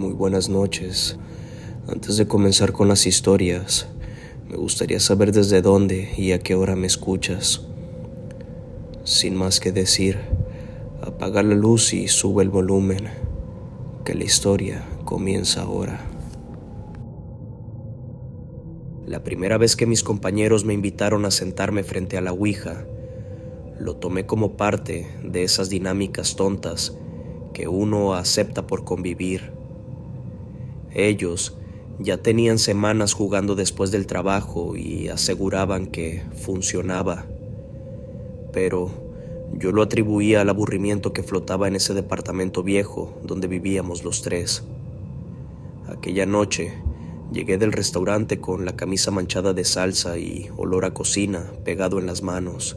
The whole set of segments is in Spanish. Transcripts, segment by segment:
Muy buenas noches. Antes de comenzar con las historias, me gustaría saber desde dónde y a qué hora me escuchas. Sin más que decir, apaga la luz y sube el volumen, que la historia comienza ahora. La primera vez que mis compañeros me invitaron a sentarme frente a la ouija, lo tomé como parte de esas dinámicas tontas que uno acepta por convivir. Ellos ya tenían semanas jugando después del trabajo y aseguraban que funcionaba, pero yo lo atribuía al aburrimiento que flotaba en ese departamento viejo donde vivíamos los tres. Aquella noche llegué del restaurante con la camisa manchada de salsa y olor a cocina pegado en las manos.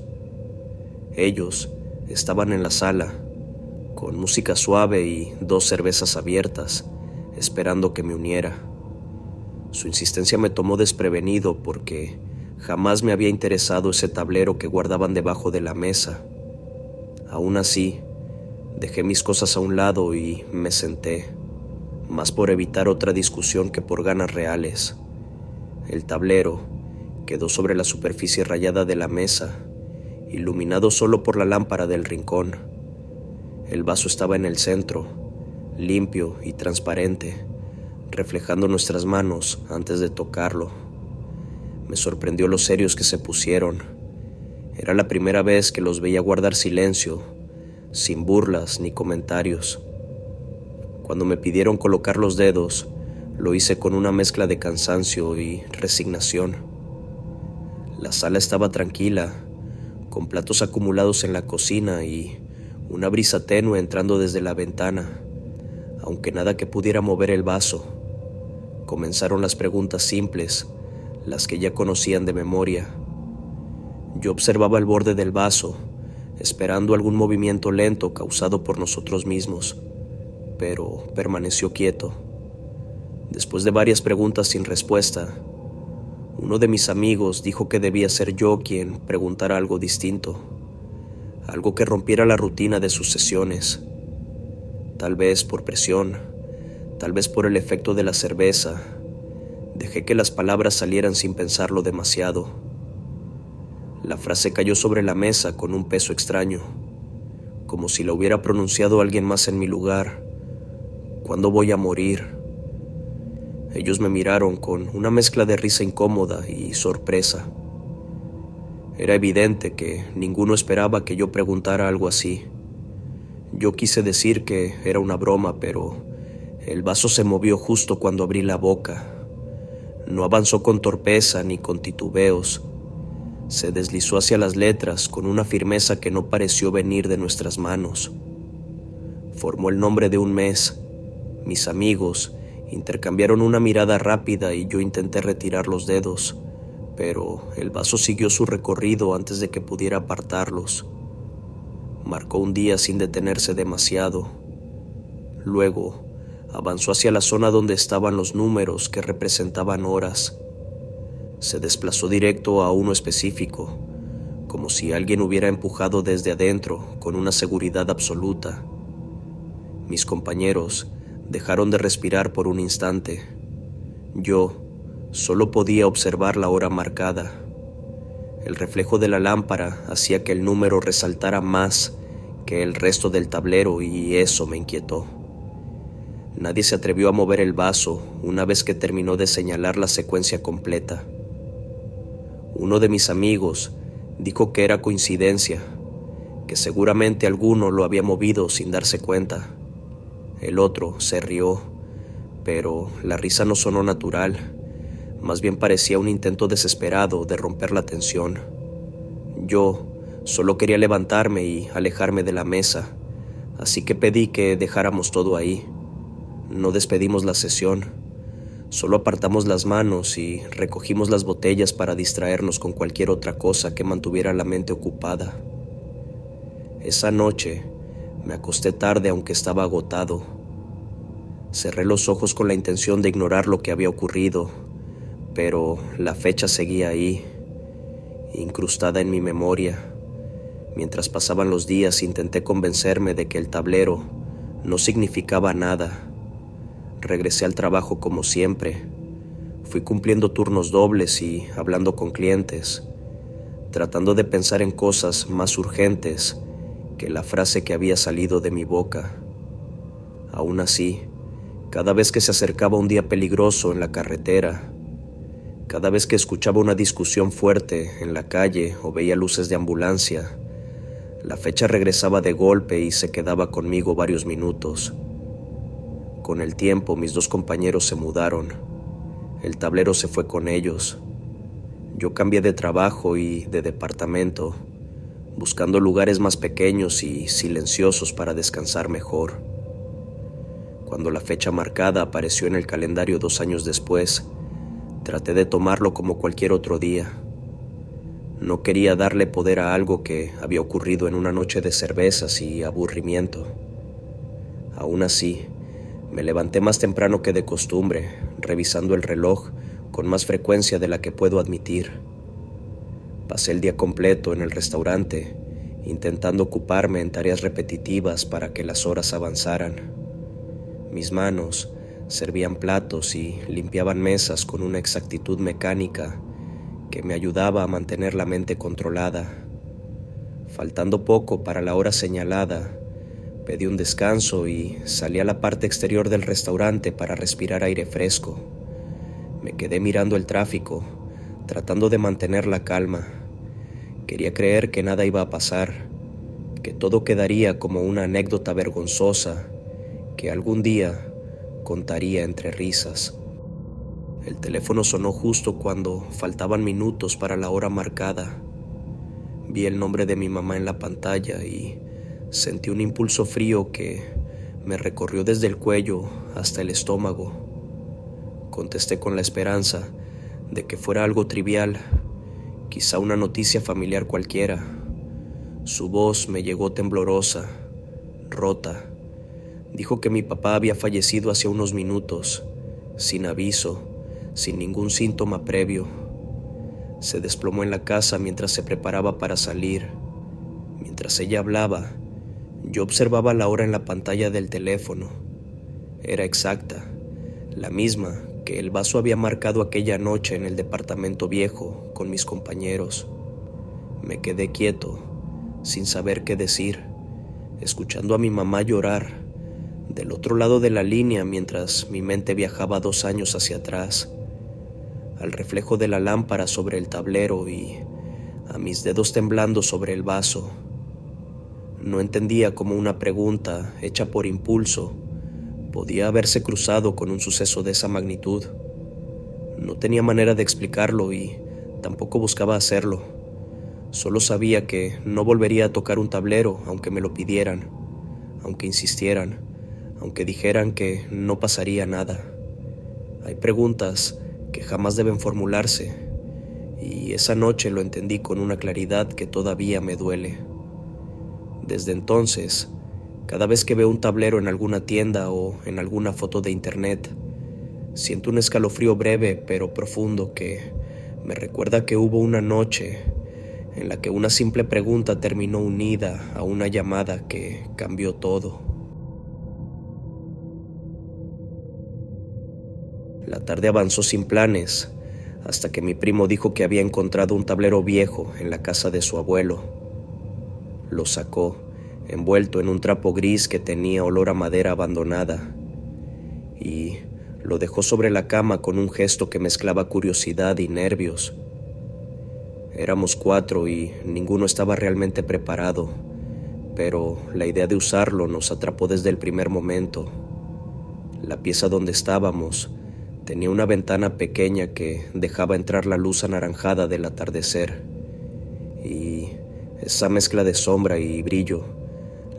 Ellos estaban en la sala, con música suave y 2 cervezas abiertas, esperando que me uniera. Su insistencia me tomó desprevenido porque jamás me había interesado ese tablero que guardaban debajo de la mesa. Aún así, dejé mis cosas a un lado y me senté, más por evitar otra discusión que por ganas reales. El tablero quedó sobre la superficie rayada de la mesa, iluminado solo por la lámpara del rincón. El vaso estaba en el centro, limpio y transparente, reflejando nuestras manos antes de tocarlo. Me sorprendió lo serios que se pusieron. Era la primera vez que los veía guardar silencio, sin burlas ni comentarios. Cuando me pidieron colocar los dedos, lo hice con una mezcla de cansancio y resignación. La sala estaba tranquila, con platos acumulados en la cocina y una brisa tenue entrando desde la ventana, aunque nada que pudiera mover el vaso. Comenzaron las preguntas simples, las que ya conocían de memoria. Yo observaba el borde del vaso, esperando algún movimiento lento causado por nosotros mismos, pero permaneció quieto. Después de varias preguntas sin respuesta, uno de mis amigos dijo que debía ser yo quien preguntara algo distinto, algo que rompiera la rutina de sus sesiones. Tal vez por presión, tal vez por el efecto de la cerveza, dejé que las palabras salieran sin pensarlo demasiado. La frase cayó sobre la mesa con un peso extraño, como si la hubiera pronunciado alguien más en mi lugar. ¿Cuándo voy a morir? Ellos me miraron con una mezcla de risa incómoda y sorpresa. Era evidente que ninguno esperaba que yo preguntara algo así. Yo quise decir que era una broma, pero el vaso se movió justo cuando abrí la boca. No avanzó con torpeza ni con titubeos. Se deslizó hacia las letras con una firmeza que no pareció venir de nuestras manos. Formó el nombre de un mes. Mis amigos intercambiaron una mirada rápida y yo intenté retirar los dedos, pero el vaso siguió su recorrido antes de que pudiera apartarlos. Marcó un día sin detenerse demasiado. Luego avanzó hacia la zona donde estaban los números que representaban horas. Se desplazó directo a uno específico, como si alguien hubiera empujado desde adentro con una seguridad absoluta. Mis compañeros dejaron de respirar por un instante. Yo solo podía observar la hora marcada. El reflejo de la lámpara hacía que el número resaltara más que el resto del tablero y eso me inquietó. Nadie se atrevió a mover el vaso una vez que terminó de señalar la secuencia completa. Uno de mis amigos dijo que era coincidencia, que seguramente alguno lo había movido sin darse cuenta. El otro se rió, pero la risa no sonó natural, más bien parecía un intento desesperado de romper la tensión. Yo solo quería levantarme y alejarme de la mesa, así que pedí que dejáramos todo ahí. No despedimos la sesión, solo apartamos las manos y recogimos las botellas para distraernos con cualquier otra cosa que mantuviera la mente ocupada. Esa noche me acosté tarde aunque estaba agotado. Cerré los ojos con la intención de ignorar lo que había ocurrido, pero la fecha seguía ahí, incrustada en mi memoria. Mientras pasaban los días intenté convencerme de que el tablero no significaba nada. regresé al trabajo como siempre. Fui cumpliendo turnos dobles y hablando con clientes, tratando de pensar en cosas más urgentes que la frase que había salido de mi boca. Aún así, cada vez que se acercaba un día peligroso en la carretera, cada vez que escuchaba una discusión fuerte en la calle o veía luces de ambulancia, la fecha regresaba de golpe y se quedaba conmigo varios minutos. Con el tiempo, mis dos compañeros se mudaron. El tablero se fue con ellos. Yo cambié de trabajo y de departamento, buscando lugares más pequeños y silenciosos para descansar mejor. Cuando la fecha marcada apareció en el calendario 2 años después, traté de tomarlo como cualquier otro día. No quería darle poder a algo que había ocurrido en una noche de cervezas y aburrimiento. Aún así, me levanté más temprano que de costumbre, revisando el reloj con más frecuencia de la que puedo admitir. Pasé el día completo en el restaurante, intentando ocuparme en tareas repetitivas para que las horas avanzaran. Mis manos servían platos y limpiaban mesas con una exactitud mecánica que me ayudaba a mantener la mente controlada. Faltando poco para la hora señalada, pedí un descanso y salí a la parte exterior del restaurante para respirar aire fresco. Me quedé mirando el tráfico, tratando de mantener la calma. Quería creer que nada iba a pasar, que todo quedaría como una anécdota vergonzosa que algún día contaría entre risas. El teléfono sonó justo cuando faltaban minutos para la hora marcada. Vi el nombre de mi mamá en la pantalla y sentí un impulso frío que me recorrió desde el cuello hasta el estómago. Contesté con la esperanza de que fuera algo trivial, quizá una noticia familiar cualquiera. Su voz me llegó temblorosa, rota. Dijo que mi papá había fallecido hace unos minutos, sin aviso, sin ningún síntoma previo. Se desplomó en la casa mientras se preparaba para salir. Mientras ella hablaba, yo observaba la hora en la pantalla del teléfono. Era exacta, la misma que el vaso había marcado aquella noche en el departamento viejo con mis compañeros. Me quedé quieto, sin saber qué decir, escuchando a mi mamá llorar del otro lado de la línea mientras mi mente viajaba 2 años hacia atrás, al reflejo de la lámpara sobre el tablero y a mis dedos temblando sobre el vaso. No entendía cómo una pregunta hecha por impulso podía haberse cruzado con un suceso de esa magnitud. No tenía manera de explicarlo y tampoco buscaba hacerlo. Solo sabía que no volvería a tocar un tablero aunque me lo pidieran, aunque insistieran, aunque dijeran que no pasaría nada. Hay preguntas que jamás deben formularse, y esa noche lo entendí con una claridad que todavía me duele. Desde entonces, cada vez que veo un tablero en alguna tienda o en alguna foto de internet, siento un escalofrío breve pero profundo que me recuerda que hubo una noche en la que una simple pregunta terminó unida a una llamada que cambió todo. La tarde avanzó sin planes, hasta que mi primo dijo que había encontrado un tablero viejo en la casa de su abuelo. Lo sacó, envuelto en un trapo gris que tenía olor a madera abandonada, y lo dejó sobre la cama con un gesto que mezclaba curiosidad y nervios. Éramos 4 y ninguno estaba realmente preparado, pero la idea de usarlo nos atrapó desde el primer momento. La pieza donde estábamos tenía una ventana pequeña que dejaba entrar la luz anaranjada del atardecer, y esa mezcla de sombra y brillo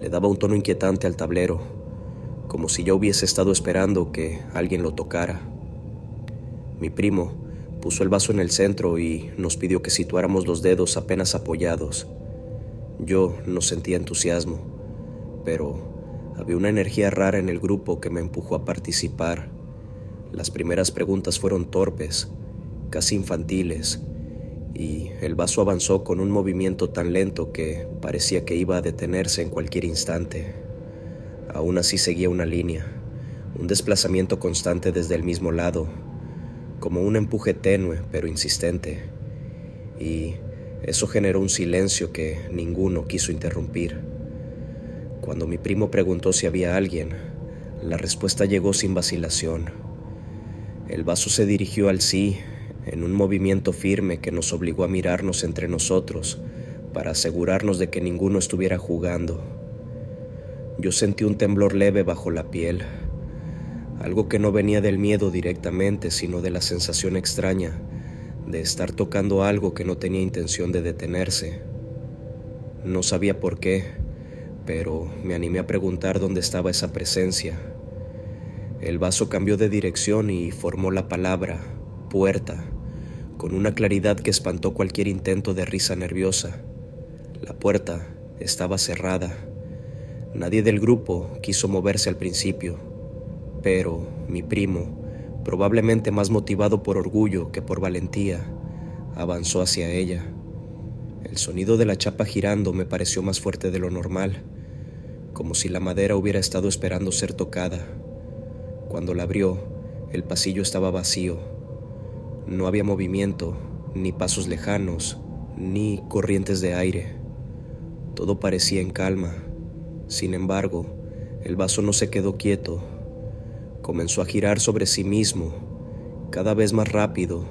le daba un tono inquietante al tablero, como si yo hubiese estado esperando que alguien lo tocara. Mi primo puso el vaso en el centro y nos pidió que situáramos los dedos apenas apoyados. Yo no sentía entusiasmo, pero había una energía rara en el grupo que me empujó a participar. Las primeras preguntas fueron torpes, casi infantiles, y el vaso avanzó con un movimiento tan lento que parecía que iba a detenerse en cualquier instante. Aún así seguía una línea, un desplazamiento constante desde el mismo lado, como un empuje tenue pero insistente, y eso generó un silencio que ninguno quiso interrumpir. Cuando mi primo preguntó si había alguien, la respuesta llegó sin vacilación. El vaso se dirigió al sí, en un movimiento firme que nos obligó a mirarnos entre nosotros para asegurarnos de que ninguno estuviera jugando. Yo sentí un temblor leve bajo la piel, algo que no venía del miedo directamente, sino de la sensación extraña de estar tocando algo que no tenía intención de detenerse. No sabía por qué, pero me animé a preguntar dónde estaba esa presencia. El vaso cambió de dirección y formó la palabra puerta, con una claridad que espantó cualquier intento de risa nerviosa. La puerta estaba cerrada. Nadie del grupo quiso moverse al principio, pero mi primo, probablemente más motivado por orgullo que por valentía, avanzó hacia ella. El sonido de la chapa girando me pareció más fuerte de lo normal, como si la madera hubiera estado esperando ser tocada. Cuando la abrió, el pasillo estaba vacío. No había movimiento, ni pasos lejanos, ni corrientes de aire. Todo parecía en calma. Sin embargo, el vaso no se quedó quieto. Comenzó a girar sobre sí mismo, cada vez más rápido,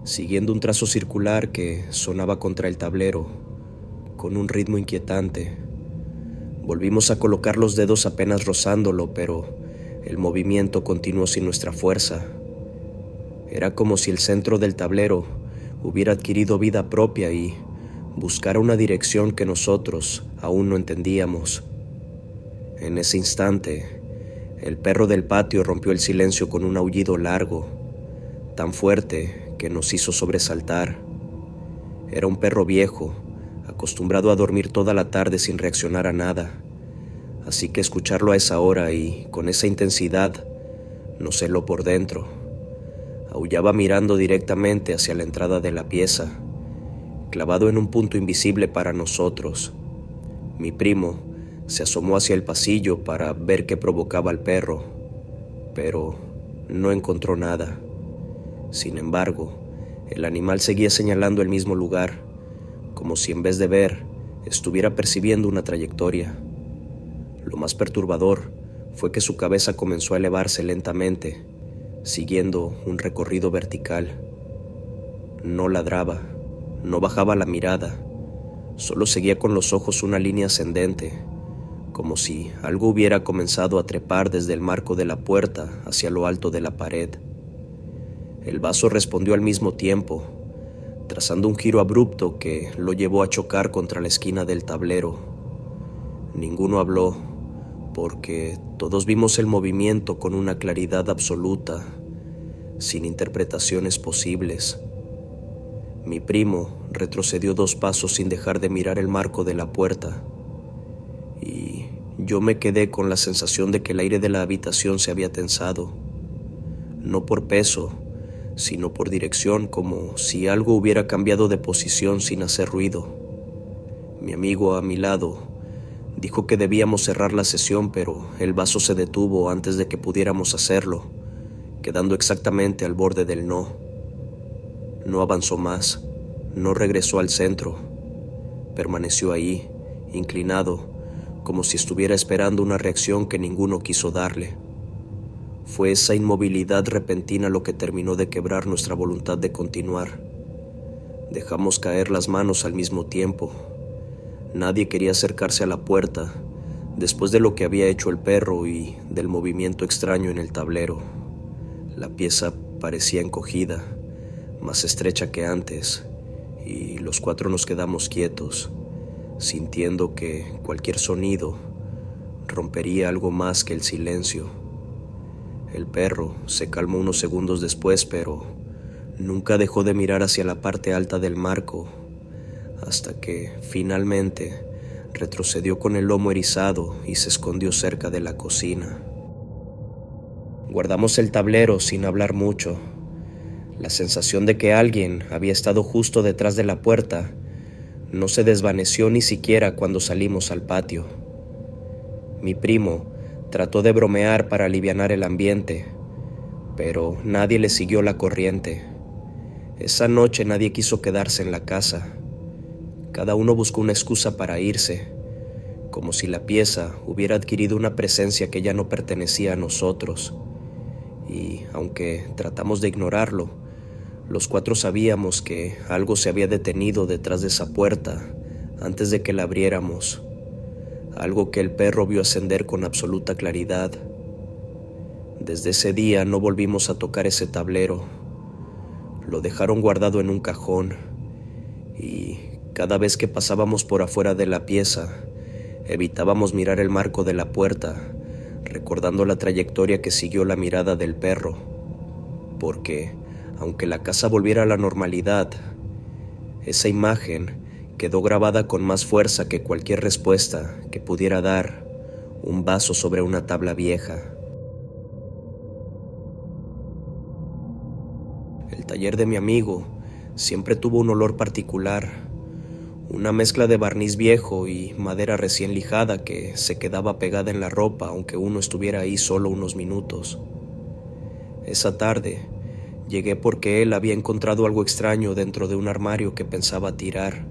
siguiendo un trazo circular que sonaba contra el tablero, con un ritmo inquietante. Volvimos a colocar los dedos apenas rozándolo, pero el movimiento continuó sin nuestra fuerza. Era como si el centro del tablero hubiera adquirido vida propia y buscara una dirección que nosotros aún no entendíamos. En ese instante, el perro del patio rompió el silencio con un aullido largo, tan fuerte que nos hizo sobresaltar. Era un perro viejo, acostumbrado a dormir toda la tarde sin reaccionar a nada, así que escucharlo a esa hora y con esa intensidad nos heló por dentro. Aullaba mirando directamente hacia la entrada de la pieza, clavado en un punto invisible para nosotros. Mi primo se asomó hacia el pasillo para ver qué provocaba al perro, pero no encontró nada. Sin embargo, el animal seguía señalando el mismo lugar, como si en vez de ver, estuviera percibiendo una trayectoria. Lo más perturbador fue que su cabeza comenzó a elevarse lentamente, siguiendo un recorrido vertical. No ladraba, no bajaba la mirada, solo seguía con los ojos una línea ascendente, como si algo hubiera comenzado a trepar desde el marco de la puerta hacia lo alto de la pared. El vaso respondió al mismo tiempo, trazando un giro abrupto que lo llevó a chocar contra la esquina del tablero. Ninguno habló, porque todos vimos el movimiento con una claridad absoluta, sin interpretaciones posibles. Mi primo retrocedió 2 pasos sin dejar de mirar el marco de la puerta, y yo me quedé con la sensación de que el aire de la habitación se había tensado, no por peso, sino por dirección, como si algo hubiera cambiado de posición sin hacer ruido. Mi amigo a mi lado dijo que debíamos cerrar la sesión, pero el vaso se detuvo antes de que pudiéramos hacerlo, quedando exactamente al borde del no. No avanzó más, no regresó al centro, permaneció ahí, inclinado, como si estuviera esperando una reacción que ninguno quiso darle. Fue esa inmovilidad repentina lo que terminó de quebrar nuestra voluntad de continuar. Dejamos caer las manos al mismo tiempo. Nadie quería acercarse a la puerta, después de lo que había hecho el perro y del movimiento extraño en el tablero. La pieza parecía encogida, más estrecha que antes, y los 4 nos quedamos quietos, sintiendo que cualquier sonido rompería algo más que el silencio. El perro se calmó unos segundos después, pero nunca dejó de mirar hacia la parte alta del marco, hasta que finalmente retrocedió con el lomo erizado y se escondió cerca de la cocina. Guardamos el tablero sin hablar mucho. La sensación de que alguien había estado justo detrás de la puerta no se desvaneció ni siquiera cuando salimos al patio. Mi primo Trató de bromear para alivianar el ambiente, pero nadie le siguió la corriente. Esa noche nadie quiso quedarse en la casa. Cada uno buscó una excusa para irse, como si la pieza hubiera adquirido una presencia que ya no pertenecía a nosotros. Y aunque tratamos de ignorarlo, los cuatro sabíamos que algo se había detenido detrás de esa puerta antes de que la abriéramos, algo que el perro vio ascender con absoluta claridad. Desde ese día no volvimos a tocar ese tablero. Lo dejaron guardado en un cajón y cada vez que pasábamos por afuera de la pieza, evitábamos mirar el marco de la puerta, recordando la trayectoria que siguió la mirada del perro, porque aunque la casa volviera a la normalidad, esa imagen quedó grabada con más fuerza que cualquier respuesta que pudiera dar un vaso sobre una tabla vieja. El taller de mi amigo siempre tuvo un olor particular, una mezcla de barniz viejo y madera recién lijada que se quedaba pegada en la ropa aunque uno estuviera ahí solo unos minutos. Esa tarde llegué porque él había encontrado algo extraño dentro de un armario que pensaba tirar.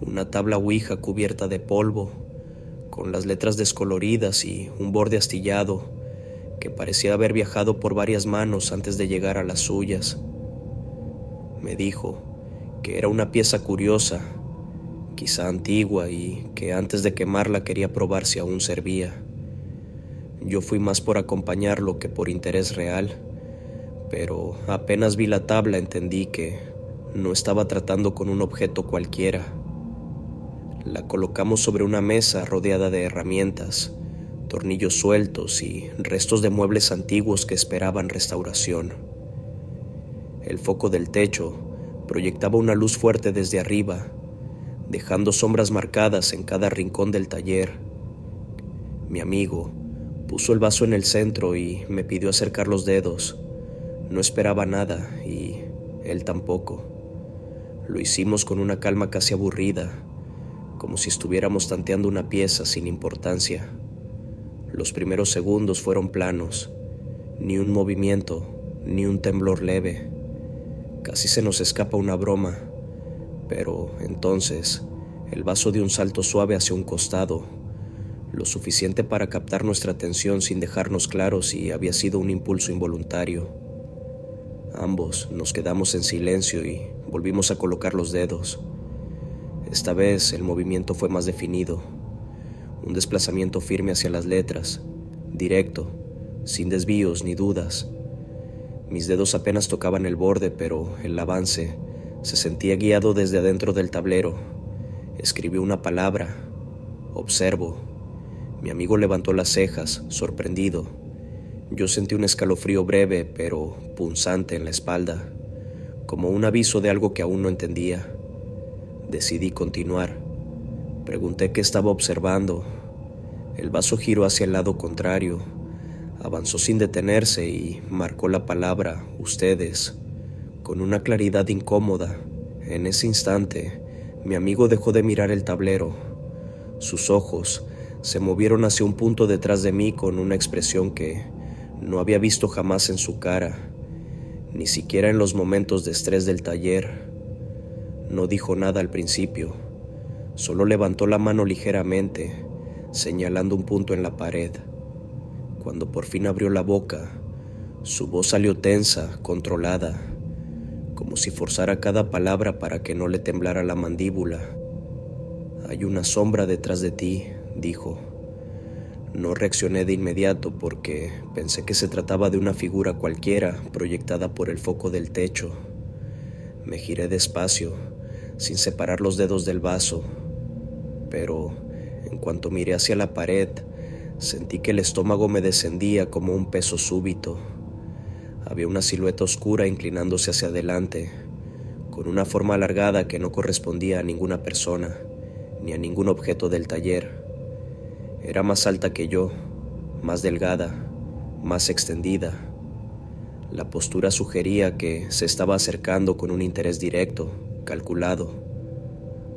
Una tabla ouija cubierta de polvo, con las letras descoloridas y un borde astillado que parecía haber viajado por varias manos antes de llegar a las suyas. Me dijo que era una pieza curiosa, quizá antigua, y que antes de quemarla quería probar si aún servía. Yo fui más por acompañarlo que por interés real, pero apenas vi la tabla entendí que no estaba tratando con un objeto cualquiera. La colocamos sobre una mesa rodeada de herramientas, tornillos sueltos y restos de muebles antiguos que esperaban restauración. El foco del techo proyectaba una luz fuerte desde arriba, dejando sombras marcadas en cada rincón del taller. Mi amigo puso el vaso en el centro y me pidió acercar los dedos. No esperaba nada y él tampoco. Lo hicimos con una calma casi aburrida, como si estuviéramos tanteando una pieza sin importancia. Los primeros segundos fueron planos, ni un movimiento, ni un temblor leve. Casi se nos escapa una broma, pero entonces el vaso dio un salto suave hacia un costado, lo suficiente para captar nuestra atención sin dejarnos claro si había sido un impulso involuntario. Ambos nos quedamos en silencio y volvimos a colocar los dedos. Esta vez el movimiento fue más definido, un desplazamiento firme hacia las letras, directo, sin desvíos ni dudas. Mis dedos apenas tocaban el borde, pero el avance se sentía guiado desde adentro del tablero. Escribí una palabra: observo. Mi amigo levantó las cejas, sorprendido. Yo sentí un escalofrío breve, pero punzante en la espalda, como un aviso de algo que aún no entendía. Decidí continuar. Pregunté qué estaba observando. El vaso giró hacia el lado contrario. Avanzó sin detenerse y marcó la palabra ustedes con una claridad incómoda. En ese instante, mi amigo dejó de mirar el tablero. Sus ojos se movieron hacia un punto detrás de mí con una expresión que no había visto jamás en su cara, ni siquiera en los momentos de estrés del taller. No dijo nada al principio, solo levantó la mano ligeramente, señalando un punto en la pared. Cuando por fin abrió la boca, su voz salió tensa, controlada, como si forzara cada palabra para que no le temblara la mandíbula. Hay una sombra detrás de ti, dijo. No reaccioné de inmediato porque pensé que se trataba de una figura cualquiera proyectada por el foco del techo. Me giré despacio, sin separar los dedos del vaso, pero en cuanto miré hacia la pared, sentí que el estómago me descendía como un peso súbito. Había una silueta oscura inclinándose hacia adelante, con una forma alargada que no correspondía a ninguna persona, ni a ningún objeto del taller. Era más alta que yo, más delgada, más extendida. La postura sugería que se estaba acercando con un interés directo, calculado.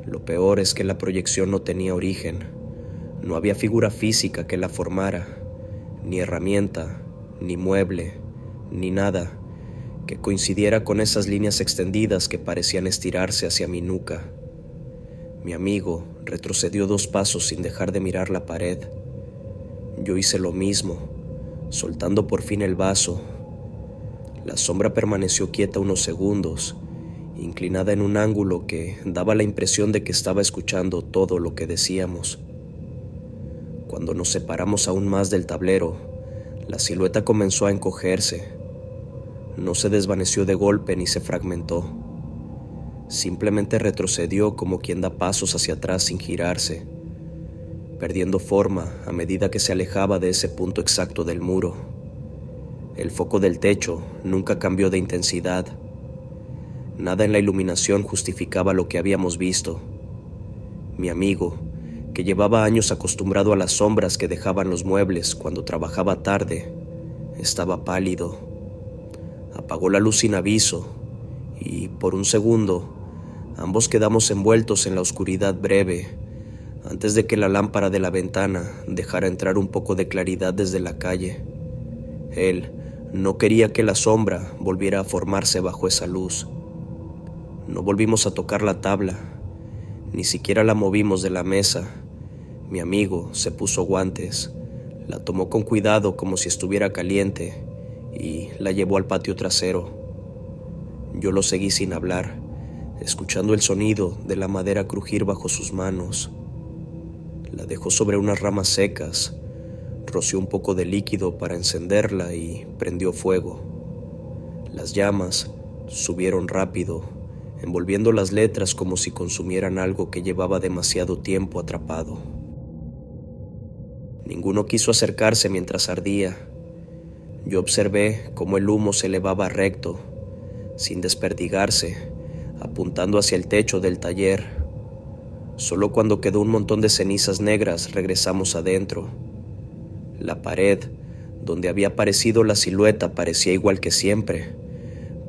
Lo peor es que la proyección no tenía origen. No había figura física que la formara, ni herramienta, ni mueble, ni nada que coincidiera con esas líneas extendidas que parecían estirarse hacia mi nuca. Mi amigo retrocedió 2 pasos sin dejar de mirar la pared. Yo hice lo mismo, soltando por fin el vaso. La sombra permaneció quieta unos segundos, inclinada en un ángulo que daba la impresión de que estaba escuchando todo lo que decíamos. Cuando nos separamos aún más del tablero, la silueta comenzó a encogerse. No se desvaneció de golpe ni se fragmentó. Simplemente retrocedió como quien da pasos hacia atrás sin girarse, perdiendo forma a medida que se alejaba de ese punto exacto del muro. El foco del techo nunca cambió de intensidad. Nada en la iluminación justificaba lo que habíamos visto. Mi amigo, que llevaba años acostumbrado a las sombras que dejaban los muebles cuando trabajaba tarde, estaba pálido. Apagó la luz sin aviso y, por un segundo, ambos quedamos envueltos en la oscuridad breve antes de que la lámpara de la ventana dejara entrar un poco de claridad desde la calle. Él no quería que la sombra volviera a formarse bajo esa luz. No volvimos a tocar la tabla, ni siquiera la movimos de la mesa. Mi amigo se puso guantes, la tomó con cuidado como si estuviera caliente y la llevó al patio trasero. Yo lo seguí sin hablar, escuchando el sonido de la madera crujir bajo sus manos. La dejó sobre unas ramas secas, roció un poco de líquido para encenderla y prendió fuego. Las llamas subieron rápido, envolviendo las letras como si consumieran algo que llevaba demasiado tiempo atrapado. Ninguno quiso acercarse mientras ardía. Yo observé cómo el humo se elevaba recto, sin desperdigarse, apuntando hacia el techo del taller. Solo cuando quedó un montón de cenizas negras regresamos adentro. La pared, donde había aparecido la silueta, parecía igual que siempre,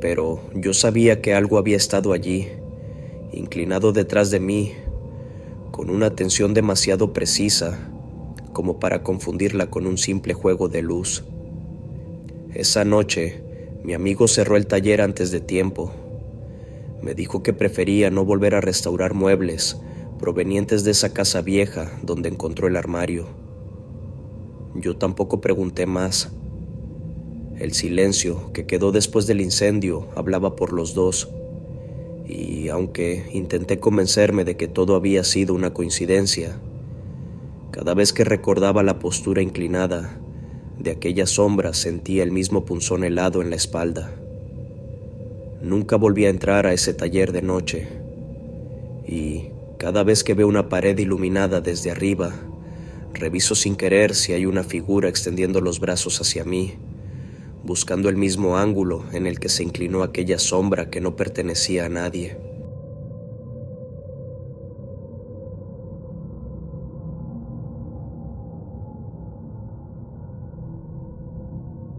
pero yo sabía que algo había estado allí, inclinado detrás de mí, con una tensión demasiado precisa como para confundirla con un simple juego de luz. Esa noche, mi amigo cerró el taller antes de tiempo. Me dijo que prefería no volver a restaurar muebles provenientes de esa casa vieja donde encontró el armario. Yo tampoco pregunté más. El silencio que quedó después del incendio hablaba por los dos, y aunque intenté convencerme de que todo había sido una coincidencia, cada vez que recordaba la postura inclinada de aquella sombra sentía el mismo punzón helado en la espalda. Nunca volví a entrar a ese taller de noche, y cada vez que veo una pared iluminada desde arriba, reviso sin querer si hay una figura extendiendo los brazos hacia mí, buscando el mismo ángulo en el que se inclinó aquella sombra que no pertenecía a nadie.